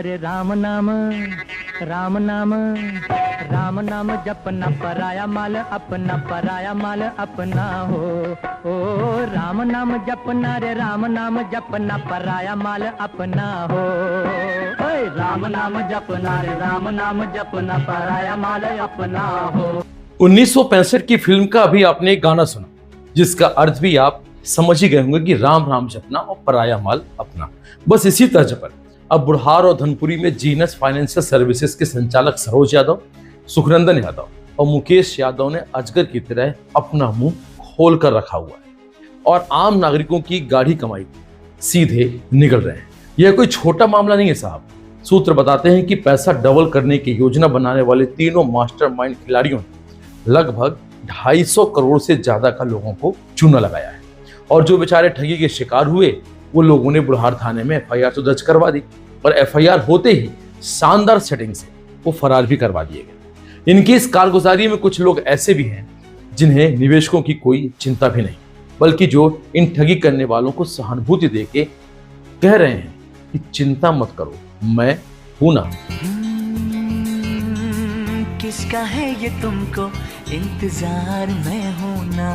रे राम नाम, राम नाम, राम नाम जपना पराया माल अपना, पराया माल अपना हो। ओ राम नाम जपना रे राम नाम जपना पराया माल अपना हो। ओए राम नाम जपना रे राम नाम जपना पराया माल अपना हो। 1965 की फिल्म का अभी आपने एक गाना सुना जिसका अर्थ भी आप समझ ही गए होंगे कि राम राम जपना और पराया माल अपना। बस इसी तर्ज पर अब बुढ़ार और धनपुरी में जीनस फाइनेंशियल सर्विसेज के संचालक सरोज यादव, सुखनंदन यादव और मुकेश यादव ने अजगर की तरह अपना मुंह खोल कर रखा हुआ है और आम नागरिकों की गाढ़ी कमाई सीधे निगल रहे हैं। यह कोई छोटा मामला नहीं है साहब। सूत्र बताते हैं कि पैसा डबल करने की योजना बनाने वाले तीनों मास्टरमाइंड खिलाड़ियों ने लगभग 250 करोड़ से ज्यादा का लोगों को चूना लगाया है और जो बेचारे ठगी के शिकार हुए वो लोगों ने बुढ़ार थाने में एफआईआर तो दर्ज करवा दी और एफआईआर होते ही शानदार सेटिंग से वो फरार भी करवा दिए गए। इनकी इस कारगुजारी में कुछ लोग ऐसे भी हैं जिन्हें निवेशकों की कोई चिंता भी नहीं, बल्कि जो इन ठगी करने वालों को सहानुभूति देके कह रहे हैं कि चिंता मत करो, मैं हूं ना। किसका है ये तुमको इंतजार में हूं ना,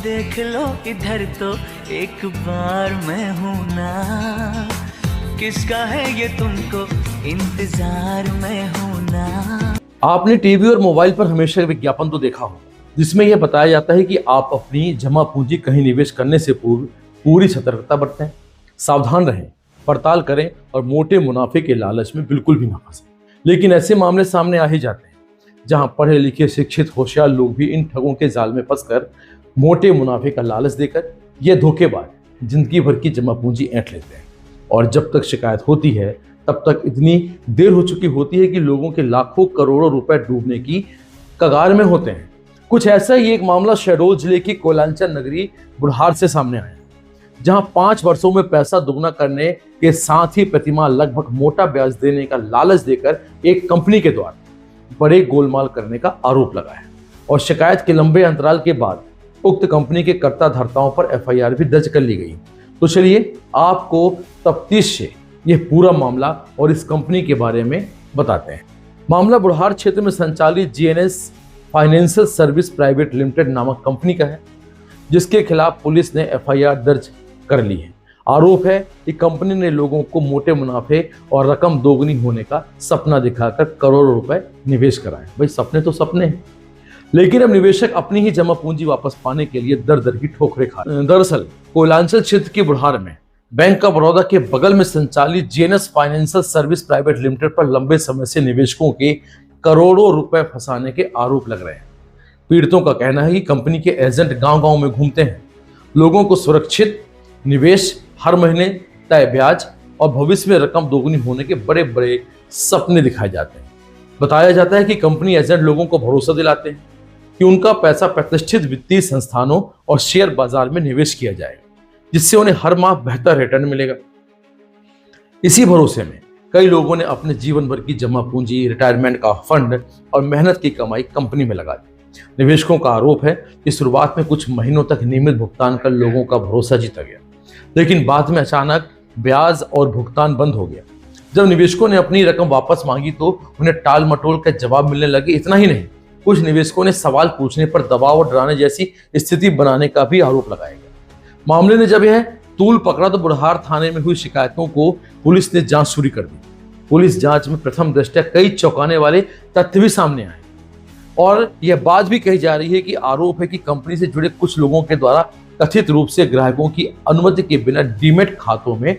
देख लो इधर तो एक बार मैं हूं ना। किसका है ये तुमको इंतजार में हूं ना। आपने टीवी और मोबाइल पर हमेशा विज्ञापन तो देखा हो जिसमें यह बताया जाता है कि आप अपनी जमा पूंजी कहीं निवेश करने से पूर्व पूरी सतर्कता बरतें, सावधान रहें, पड़ताल करें और मोटे मुनाफे के लालच में बिल्कुल भी ना फंसें। लेकिन ऐसे मामले सामने आ ही जाते हैं जहां पढ़े लिखे शिक्षित होशियार लोग भी इन ठगों के जाल में फंसकर मोटे मुनाफे का लालच देकर यह धोखेबाज जिंदगी भर की जमा पूंजी ऐंठ लेते हैं और जब तक शिकायत होती है तब तक इतनी देर हो चुकी होती है कि लोगों के लाखों करोड़ों रुपए डूबने की कगार में होते हैं। कुछ ऐसा ही एक मामला शहडोल जिले की कोयलांचल नगरी बुढ़ार से सामने आया, जहां 5 वर्षों में पैसा दुगना करने के साथ ही प्रतिमाह लगभग मोटा ब्याज देने का लालच देकर एक कंपनी के द्वारा बड़े गोलमाल करने का आरोप लगा है और शिकायत के लंबे अंतराल के बाद उक्त कंपनी के कर्ता धर्ताओं पर एफआईआर भी दर्ज कर ली गई। तो चलिए आपको तफ्तीश से यह पूरा मामला और इस कंपनी के बारे में बताते हैं। मामला बुढ़ार क्षेत्र में संचालित GNS financial service private limited नामक कंपनी का है, जिसके खिलाफ पुलिस ने एफआईआर दर्ज कर ली है। आरोप है कि कंपनी ने लोगों को मोटे मुनाफे और रकम दोगुनी होने का सपना दिखाकर करोड़ों रुपए निवेश कराए। भाई सपने तो सपने हैं, लेकिन अब निवेशक अपनी ही जमा पूंजी वापस पाने के लिए दर दर की ठोकरें खा रहे हैं। दरअसल कोयलांचल क्षेत्र की बुढ़ार में बैंक ऑफ बड़ौदा के बगल में संचालित GNS financial service private limited पर लंबे समय से निवेशकों के करोड़ों रुपए फंसाने के आरोप लग रहे हैं। पीड़ितों का कहना है कि कंपनी के एजेंट गांव-गांव में घूमते हैं, लोगों को सुरक्षित निवेश, हर महीने तय ब्याज और भविष्य में रकम दोगुनी होने के बड़े बड़े सपने दिखाए जाते हैं। बताया जाता है कि कंपनी एजेंट लोगों को भरोसा दिलाते हैं कि उनका पैसा प्रतिष्ठित वित्तीय संस्थानों और शेयर बाजार में निवेश किया जाएगा, जिससे उन्हें हर माह बेहतर रिटर्न मिलेगा। इसी भरोसे में कई लोगों ने अपने जीवन भर की जमा पूंजी, रिटायरमेंट का फंड और मेहनत की कमाई कंपनी में लगा दी। निवेशकों का आरोप है कि शुरुआत में कुछ महीनों तक नियमित भुगतान कर लोगों का भरोसा जीता गया, लेकिन बाद में अचानक ब्याज और भुगतान बंद हो गया। जब निवेशकों ने अपनी रकम वापस मांगी तो उन्हें टाल मटोल का जवाब मिलने लगे। इतना ही नहीं, कुछ निवेशकों ने सवाल पूछने पर दबाव और डराने जैसी स्थिति बनाने का भी आरोप लगाया गया। मामले ने जब यह तूल पकड़ा तो बुढ़ार थाने में हुई शिकायतों को पुलिस ने जांच शुरू कर दी। पुलिस जांच में प्रथम दृष्टया कई चौंकाने वाले तथ्य भी सामने आए और यह बात भी कही जा रही है कि आरोप है कि कंपनी से जुड़े कुछ लोगों के द्वारा कथित रूप से ग्राहकों की अनुमति के बिना डीमैट खातों में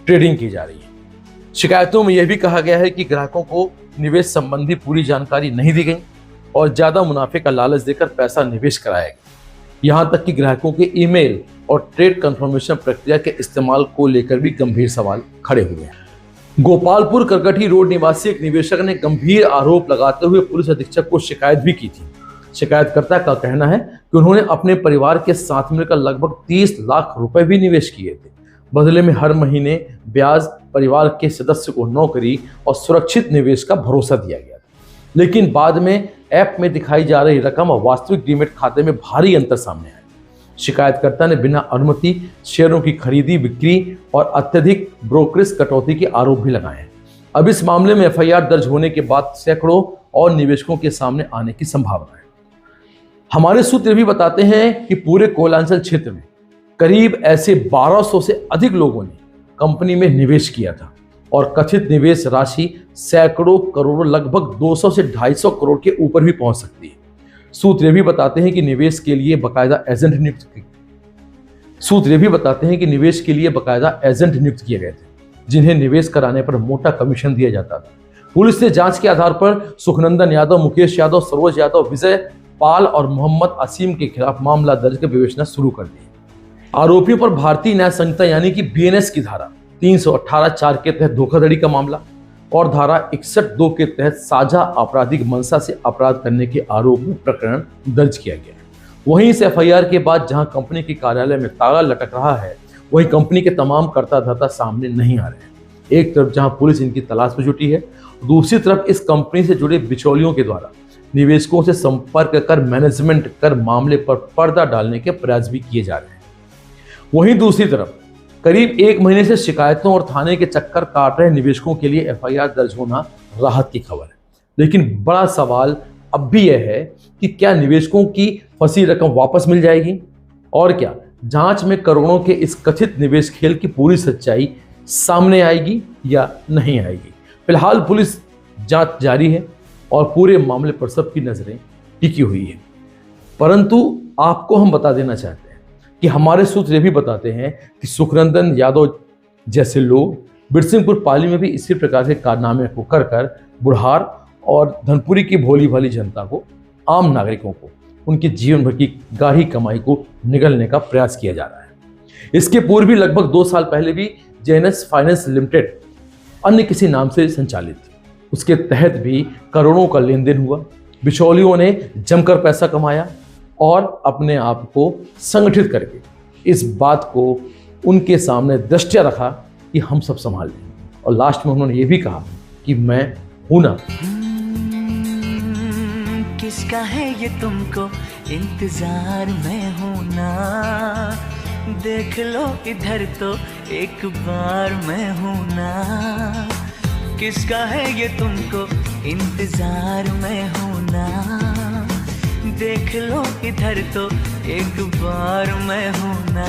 ट्रेडिंग की जा रही है। शिकायतों में यह भी कहा गया है कि ग्राहकों को निवेश संबंधी पूरी जानकारी नहीं दी गई और ज्यादा मुनाफे का लालच देकर पैसा निवेश कराया गया। यहां तक कि ग्राहकों के ईमेल और ट्रेड कंफर्मेशन प्रक्रिया के इस्तेमाल को लेकर भी गंभीर सवाल खड़े हुए हैं। गोपालपुर करकटी रोड निवासी एक निवेशक ने गंभीर आरोप लगाते हुए पुलिस अधीक्षक को शिकायत भी की थी। शिकायतकर्ता का कहना है कि उन्होंने अपने परिवार के साथ मिलकर लगभग 30 लाख रुपए भी निवेश किए थे। बदले में हर महीने ब्याज, परिवार के सदस्य को नौकरी और सुरक्षित निवेश का भरोसा दिया गया था। लेकिन बाद में ऐप में दिखाई जा रही रकम और वास्तविक डीमैट खाते में भारी अंतर सामने आया। शिकायतकर्ता ने बिना अनुमति शेयरों की खरीदी बिक्री और अत्यधिक ब्रोकरेज कटौती के आरोप भी लगाए हैं। अब इस मामले में एफआईआर दर्ज होने के बाद सैकड़ों और निवेशकों के सामने आने की संभावना है। हमारे सूत्र भी बताते हैं कि पूरे कोयलांचल क्षेत्र में करीब ऐसे 1200 से अधिक लोगों ने कंपनी में निवेश किया था और कथित निवेश राशि सैकड़ों करोड़, लगभग 200 से 250 करोड़ के ऊपर भी पहुंच सकती है। सूत्र भी बताते हैं कि निवेश के लिए बाकायदा एजेंट नियुक्त किए गए थे, जिन्हें निवेश कराने पर मोटा कमीशन दिया जाता था। पुलिस ने जांच के आधार पर सुखनंदन यादव, मुकेश यादव, सरोज यादव, विजय पाल और मोहम्मद असीम के खिलाफ मामला दर्ज कर विवेचना शुरू कर दी। आरोपियों पर भारतीय न्याय संहिता यानी कि बीएनएस की धारा 318(4) के तहत धोखाधड़ी का मामला और धारा 61(2) के तहत साझा आपराधिक मंशा से अपराध करने के आरोप में प्रकरण दर्ज किया गया है। वहीं इस एफआईआर के बाद जहां कंपनी के कार्यालय में ताला लटक रहा है, वहीं कंपनी के तमाम कर्ता धर्ता सामने नहीं आ रहे हैं। एक तरफ जहां पुलिस इनकी तलाश में जुटी है, दूसरी तरफ इस कंपनी से जुड़े बिचौलियों के द्वारा निवेशकों से संपर्क कर मैनेजमेंट कर मामले पर पर्दा डालने के प्रयास भी किए जा रहे हैं। वहीं दूसरी तरफ करीब 1 महीने से शिकायतों और थाने के चक्कर काट रहे निवेशकों के लिए एफआईआर दर्ज होना राहत की खबर है। लेकिन बड़ा सवाल अब भी यह है कि क्या निवेशकों की फंसी रकम वापस मिल जाएगी और क्या जांच में करोड़ों के इस कथित निवेश खेल की पूरी सच्चाई सामने आएगी या नहीं आएगी। फिलहाल पुलिस जांच जारी है और पूरे मामले पर सबकी नजरें टिकी हुई है। परंतु आपको हम बता देना चाहते हैं कि हमारे सूत्र भी बताते हैं कि सुखनंदन यादव जैसे लोग बिरसिंहपुर पाली में भी इसी प्रकार के कारनामे को कर बुढ़ार और धनपुरी की भोली भाली जनता को, आम नागरिकों को, उनके जीवन भर की गाढ़ी कमाई को निगलने का प्रयास किया जा रहा है। इसके पूर्व भी लगभग 2 साल पहले भी जेएनएस फाइनेंस लिमिटेड अन्य किसी नाम से संचालित थी, उसके तहत भी करोड़ों का लेन देन हुआ। बिचौलियों ने जमकर पैसा कमाया और अपने आप को संगठित करके इस बात को उनके सामने दृष्टिया रखा कि हम सब संभाल लेंगे, और लास्ट में उन्होंने ये भी कहा कि मैं हूं ना। किसका है ये तुमको इंतजार में हूं ना, देख लो इधर तो एक बार मैं हूं ना। किसका है ये तुमको इंतजार में हूं ना, देख लो इधर तो एक बार मैं हूं ना।